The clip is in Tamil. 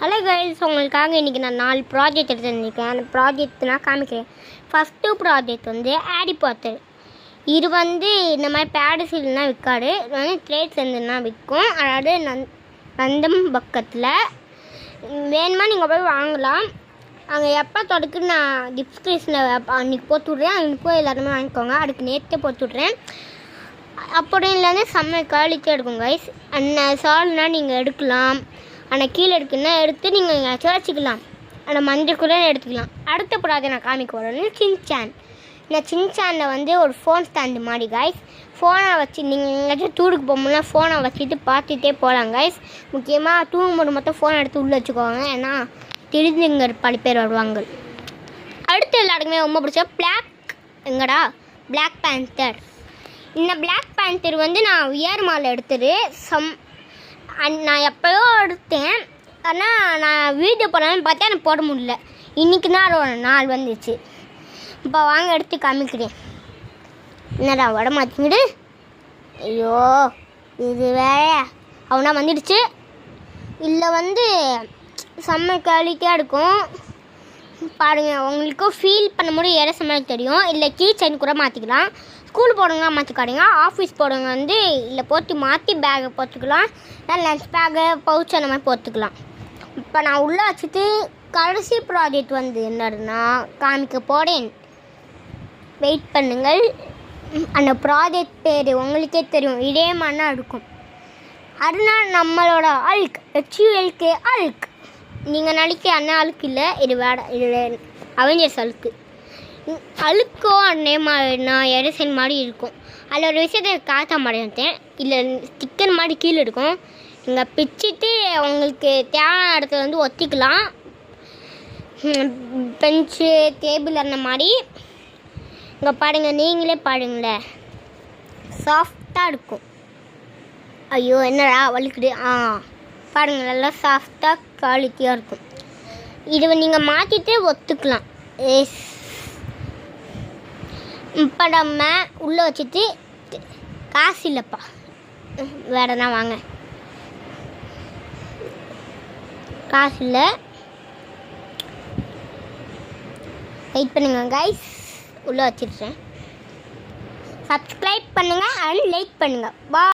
ஹலோ கைஸ், உங்களுக்காக இன்றைக்கி நான் 4 ப்ராஜெக்ட் எடுத்து வந்திருக்கேன். அந்த ப்ராஜெக்ட் நான் காமிக்கிறேன். First project Harry Potter. இது இந்த மாதிரி பேடிசில்னால் விற்காது. இது ட்ரேட் சென்டர்னா விற்கும். அதாவது நந்தம் பக்கத்தில் வேணுமா நீங்கள் போய் வாங்கலாம். அங்கே எப்போ தொடக்குன்னு நான் டிஸ்கிரிப்ஷனில் அன்றைக்கி போட்டு விட்றேன். அன்றைக்கி போய் எல்லாருமே வாங்கிக்கோங்க. அதுக்கு நேற்றே போட்டு விட்றேன். அப்படி இல்லைன்னா செம்ம குவாலிட்டியாக இருக்கும் கைஸ். அந்த சால்னால் நீங்கள் எடுக்கலாம். ஆனால் கீழே இருக்குன்னா எடுத்து நீங்கள் எங்கேயாச்சும் வச்சுக்கலாம். ஆனால் மஞ்சள் கூட எடுத்துக்கலாம். அடுத்த ப்ராஜெக்ட் நான் காமிக்க வரேன் சின்சான். இந்த சின்சானில் ஒரு ஃபோன் ஸ்டாண்டு மாதிரி கைஸ். ஃபோனை வச்சு நீங்கள் எங்கேயாச்சும் டூருக்கு போகும்போது ஃபோனை வச்சுட்டு பார்த்துட்டே போகலாம் கைஸ். முக்கியமாக தூங்கும்போது மட்டும் ஃபோனை எடுத்து உள்ளே வச்சுக்கோங்க. ஏன்னா தெரிஞ்சுங்க பல பேர் வருவாங்க. அடுத்து எல்லாருக்குமே ரொம்ப பிடிச்ச பிளாக் பேந்தர். இந்த பிளாக் பேந்தர் நான் விஆர் மாலில் எடுத்தது. நான் எப்போயோ எடுத்தேன். ஆனால் நான் வீடியோ போடலான்னு பார்த்தா எனக்கு போட முடியல. இன்றைக்கி தான் ஒரு நாள் வந்துச்சு. இப்போ வாங்க எடுத்து காமிக்கிறேன். என்னடா வட மாற்றிக்கிடு. ஐயோ இது வேற அவனா வந்துடுச்சு. இல்லை செம்ம குவாலிட்டியாக இருக்கும். பாருங்கள், உங்களுக்கு ஃபீல் பண்ண முடியும். எதை சமையல் தெரியும். இல்லை கீ செயின் கூட மாற்றிக்கலாம். ஸ்கூல் போடுங்க மாற்றிக்காதீங்க. ஆஃபீஸ் போடுங்க இல்லை போட்டு மாற்றி பேக்கை போட்டுக்கலாம். இல்லை லஞ்ச் பேக்கு பவுச் அந்த மாதிரி போட்டுக்கலாம். இப்போ நான் உள்ளே வச்சுட்டு கடைசி ப்ராஜெக்ட் என்னதுன்னா காமிக்க போடேன். வெயிட் பண்ணுங்கள். அந்த ப்ராஜெக்ட் பேர் உங்களுக்கே தெரியும். இதே மாதிரி தான் இருக்கும். அதனால் நம்மளோட அல்க் HULK அல்க். நீங்கள் நினைக்க அந்த அழுக்கு இல்லை. இது அவெஞ்சர்ஸ் அழுக்கோ அதே மாதிரி நான் எரசன் மாதிரி இருக்கும். அதில் ஒரு விஷயத்தை காட்ட மாட்டேன். இல்லை ஸ்டிக்கர் மாதிரி கீழே இருக்கும். நீங்கள் பிச்சுட்டு உங்களுக்கு தேவையான இடத்துல ஒத்திக்கலாம். பெஞ்சு டேபிள் அந்த மாதிரி. இங்கே பாருங்கள், நீங்களே பாருங்களேன், சாஃப்டாக இருக்கும். ஐயோ என்னடா வலிக்குது. பாருங்கள், நல்லா சாஃப்டாக குவாலிட்டியாக இருக்கும். இது நீங்கள் மாற்றிட்டு ஒத்துக்கலாம். இப்போ நம்ம உள்ளே வச்சுட்டு காசு இல்லைப்பா வேறனா வாங்க. காசு இல்லை. வெயிட் பண்ணுங்க கைஸ், உள்ளே வச்சிடுறேன். சப்ஸ்கிரைப் பண்ணுங்கள் அண்ட் லைக் பண்ணுங்கள். பா